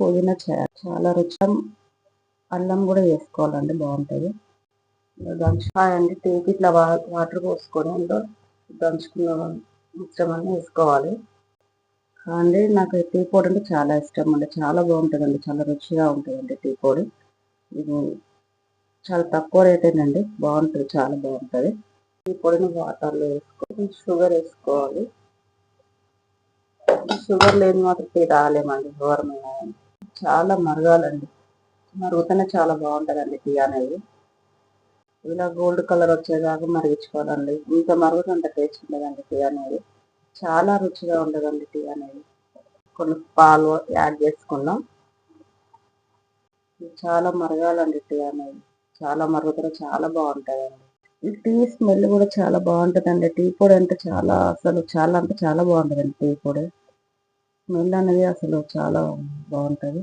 పుదీనా చాలా రుచి. అల్లం కూడా వేసుకోవాలండి, బాగుంటుంది. దంచుతాయి అండి. టీకి ఇట్లా వాటర్ పోసుకొని అందులో దంచుకున్న మిశ్రమాన్ని వేసుకోవాలి అండి. నాకు టీ పొడి అంటే చాలా ఇష్టం అండి, చాలా బాగుంటుందండి, చాలా రుచిగా ఉంటుందండి టీ పొడి. ఇది చాలా తక్కువ రేటేనండి, బాగుంటుంది, చాలా బాగుంటుంది. టీ పొడిని వాటర్లో వేసుకొని షుగర్ వేసుకోవాలి. షుగర్ లేని మాత్రం టీ తాగలేమండి, ఘోరమైన చాలా మరగాలండి. మరుగుతూనే చాలా బాగుంటుందండి టీ అనేది. ఇలా గోల్డ్ కలర్ వచ్చేదాకా మరిగించుకోవాలండి. ఇంత మరుగుతుంటే టేస్ట్ ఉండదండి టీ అనేది, చాలా రుచిగా ఉండదండి టీ అనేది. కొన్ని పాలు యాడ్ చేసుకున్నాం. చాలా మరగాలండి టీ అనేది, చాలా మరుగుతూనే చాలా బాగుంటుందండి. ఈ టీ స్మెల్ కూడా చాలా బాగుంటుందండి. టీ పొడి అంటే చాలా అంటే చాలా బాగుంటుందండి టీ పొడి స్మెల్ అనేది, అసలు చాలా బాగుంటుంది.